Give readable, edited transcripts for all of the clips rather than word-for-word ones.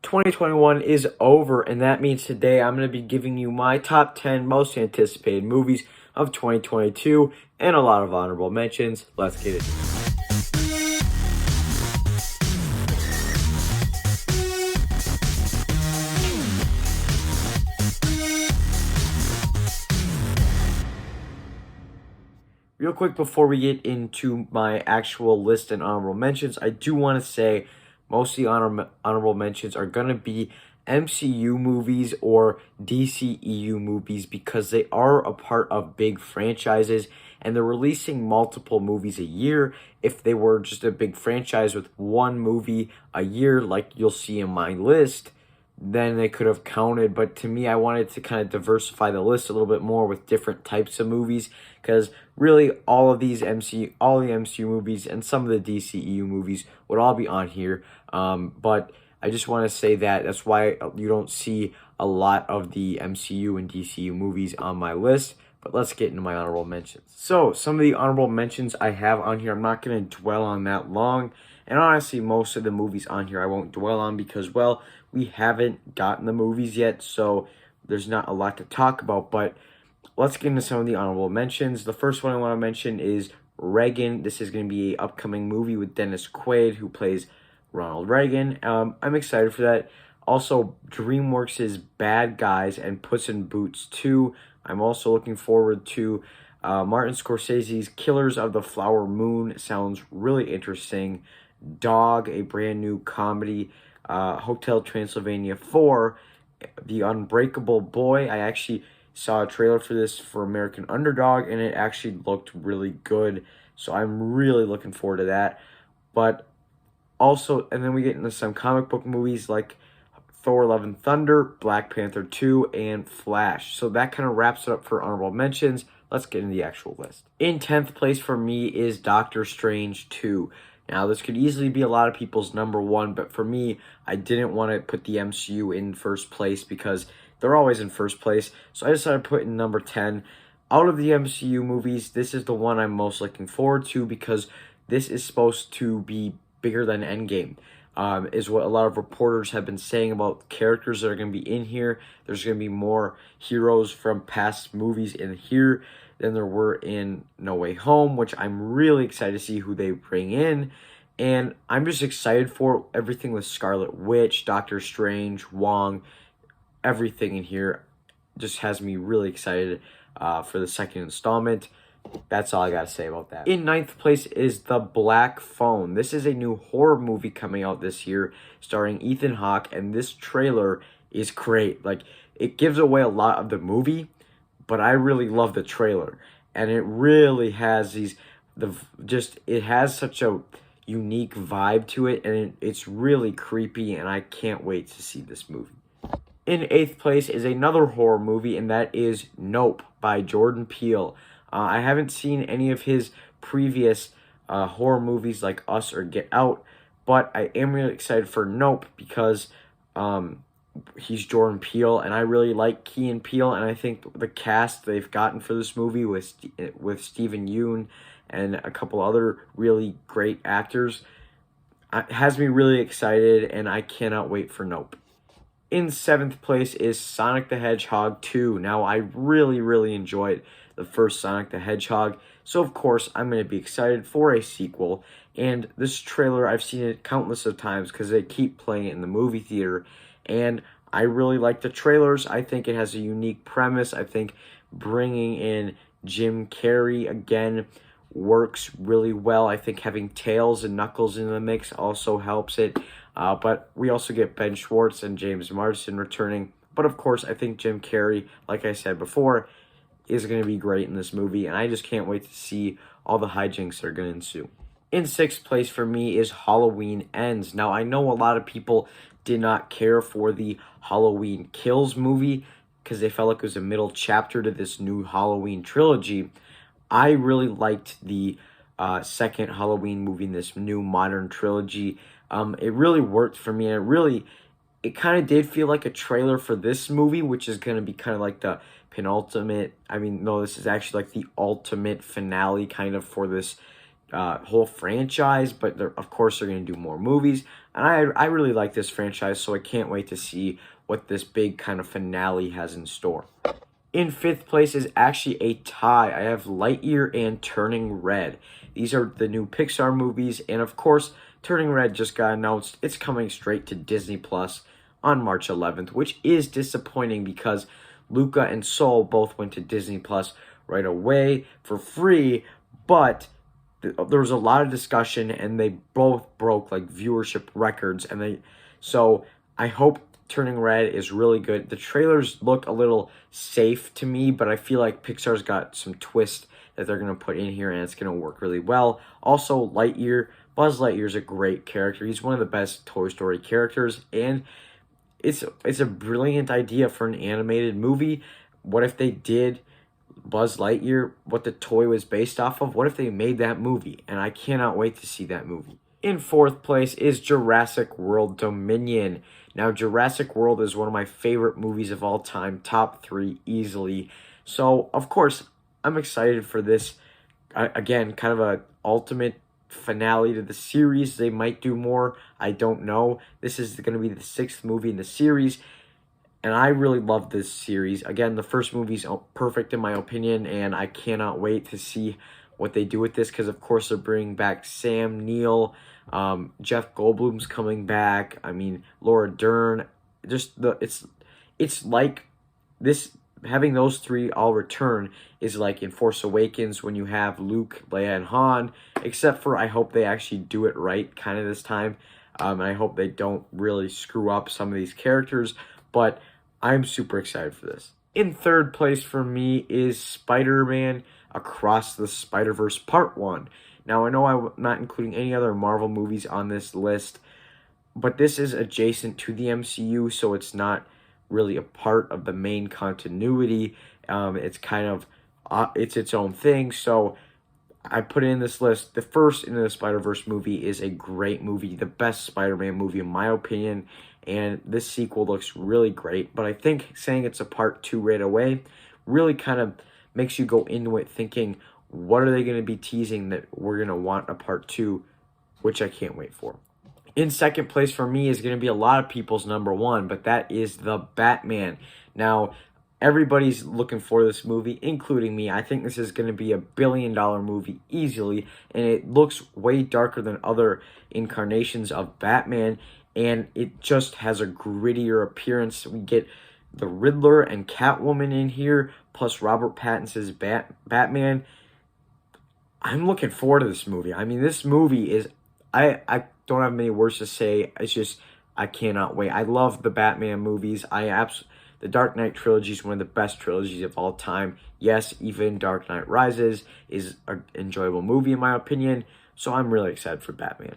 2021 is over, and that means today I'm going to be giving you my top 10 most anticipated movies of 2022 and a lot of honorable mentions. Let's get it. Real quick before we get into my actual list and honorable mentions, I do want to say most of the honorable mentions are going to be MCU movies or DCEU movies because they are a part of big franchises and they're releasing multiple movies a year. If they were just a big franchise with one movie a year like you'll see in my list, then they could have counted. But to me, I wanted to kind of diversify the list a little bit more with different types of movies because really all the MCU movies and some of the DCEU movies would all be on here. But I just want to say that's why you don't see a lot of the MCU and DCU movies on my list. But let's get into my honorable mentions. So some of the honorable mentions I have on here, I'm not going to dwell on that long. And honestly, most of the movies on here I won't dwell on because, well, we haven't gotten the movies yet, so there's not a lot to talk about. But let's get into some of the honorable mentions. The first one I want to mention is Reagan. This is going to be an upcoming movie with Dennis Quaid, who plays Ronald Reagan. I'm excited for that. Also, DreamWorks' Bad Guys and Puss in Boots 2. I'm also looking forward to Martin Scorsese's Killers of the Flower Moon. Sounds really interesting. Dog, a brand new comedy. Hotel Transylvania 4, The Unbreakable Boy. I actually saw a trailer for this for American Underdog, and it actually looked really good. So I'm really looking forward to that. But also, and then we get into some comic book movies like Thor Love and Thunder, Black Panther 2, and Flash. So that kind of wraps it up for honorable mentions. Let's get into the actual list. In 10th place for me is Doctor Strange 2. Now, this could easily be a lot of people's number one, but for me, I didn't want to put the MCU in first place because they're always in first place. So I decided to put in number 10. Out of the MCU movies, this is the one I'm most looking forward to because this is supposed to be bigger than Endgame, is what a lot of reporters have been saying about characters that are going to be in here. There's going to be more heroes from past movies in here than there were in No Way Home, which I'm really excited to see who they bring in. And I'm just excited for everything with Scarlet Witch, Doctor Strange, Wong. Everything in here just has me really excited for the second installment. That's all I got to say about that. In 9th place is The Black Phone. This is a new horror movie coming out this year starring Ethan Hawke, and this trailer is great. Like, it gives away a lot of the movie, but I really love the trailer, and it really has it has such a unique vibe to it, and it's really creepy, and I can't wait to see this movie. In 8th place is another horror movie, and that is Nope by Jordan Peele. I haven't seen any of his previous horror movies like Us or Get Out, but I am really excited for Nope because he's Jordan Peele, and I really like Key and Peele, and I think the cast they've gotten for this movie with Steven Yeun and a couple other really great actors has me really excited, and I cannot wait for Nope. In 7th place is Sonic the Hedgehog 2. Now, I really, really enjoyed the first Sonic the Hedgehog, so of course I'm going to be excited for a sequel. And this trailer, I've seen it countless of times because they keep playing it in the movie theater, and I really like the trailers. I think it has a unique premise. I think bringing in Jim Carrey again works really well. I think having Tails and Knuckles in the mix also helps it. But we also get Ben Schwartz and James Marsden returning. But of course, I think Jim Carrey, like I said before, is going to be great in this movie. And I just can't wait to see all the hijinks that are going to ensue. In 6th place for me is Halloween Ends. Now, I know a lot of people did not care for the Halloween Kills movie because they felt like it was a middle chapter to this new Halloween trilogy. I really liked the second Halloween movie in this new modern trilogy. It really worked for me, and it kind of did feel like a trailer for this movie, which is going to be kind of like the penultimate. I mean, no, this is actually like the ultimate finale kind of for this whole franchise, but of course they're going to do more movies. And I really like this franchise, so I can't wait to see what this big kind of finale has in store. In fifth place is actually a tie. I have Lightyear and Turning Red. These are the new Pixar movies, and of course, Turning Red just got announced. It's coming straight to Disney Plus on March 11th, which is disappointing because Luca and Soul both went to Disney Plus right away for free, but there was a lot of discussion, and they both broke like viewership records, so I hope Turning Red is really good. The trailers look a little safe to me, but I feel like Pixar's got some twist that they're going to put in here, and it's going to work really well. Also, Lightyear. Buzz Lightyear is a great character. He's one of the best Toy Story characters, and it's a brilliant idea for an animated movie. What if they did Buzz Lightyear, what the toy was based off of? What if they made that movie? And I cannot wait to see that movie. In fourth place is Jurassic World Dominion. Now, Jurassic World is one of my favorite movies of all time, top 3 easily. So, of course, I'm excited for this. Again, kind of a ultimate finale to the series. They might do more. I don't know. This is going to be the 6th movie in the series, and I really love this series. Again, the first movie's perfect in my opinion, and I cannot wait to see what they do with this, because of course they're bringing back Sam Neill, Jeff Goldblum's coming back. I mean, Laura Dern. It's like this, having those 3 all return is like in Force Awakens when you have Luke, Leia, and Han, except for I hope they actually do it right kind of this time, and I hope they don't really screw up some of these characters, but I'm super excited for this. In third place for me is Spider-Man Across the Spider-Verse Part 1. Now, I know I'm not including any other Marvel movies on this list, but this is adjacent to the MCU, so it's not really a part of the main continuity. It's kind of, it's its own thing, so I put it in this list. The first Into the Spider-Verse movie is a great movie, the best Spider-Man movie in my opinion, and this sequel looks really great, but I think saying it's a part 2 right away really kind of makes you go into it thinking, what are they going to be teasing that we're going to want a part 2, which I can't wait for. In second place for me is going to be a lot of people's number 1, but that is The Batman. Now, everybody's looking for this movie, including me. I think this is going to be $1 billion movie easily, and it looks way darker than other incarnations of Batman, and it just has a grittier appearance. We get the Riddler and Catwoman in here, plus Robert Pattinson's Batman. I'm looking forward to this movie. I mean, this movie is, I don't have many words to say. It's just, I cannot wait. I love the Batman movies. The Dark Knight trilogy is one of the best trilogies of all time. Yes, even Dark Knight Rises is an enjoyable movie in my opinion. So I'm really excited for Batman.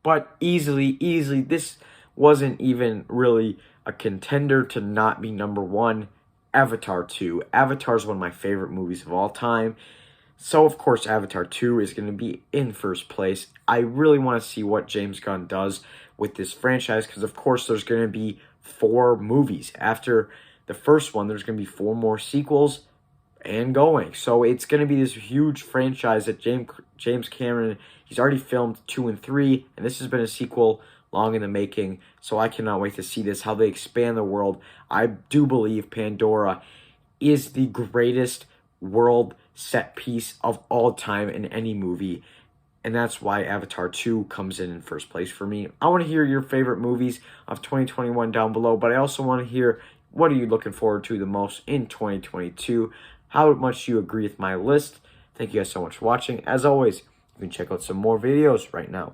But easily, this wasn't even really a contender to not be number 1. Avatar 2. Avatar is one of my favorite movies of all time. So, of course, Avatar 2 is going to be in first place. I really want to see what James Gunn does with this franchise because, of course, there's going to be 4 movies. After the first one, there's going to be 4 more sequels and going. So, it's going to be this huge franchise that James Cameron, he's already filmed 2 and 3, and this has been a sequel long in the making. So, I cannot wait to see this, how they expand the world. I do believe Pandora is the greatest world set piece of all time in any movie, and that's why Avatar 2 comes in first place for me. I want to hear your favorite movies of 2021 down below, but I also want to hear what are you looking forward to the most in 2022, how much you agree with my list. Thank you guys so much for watching. As always, you can check out some more videos right now.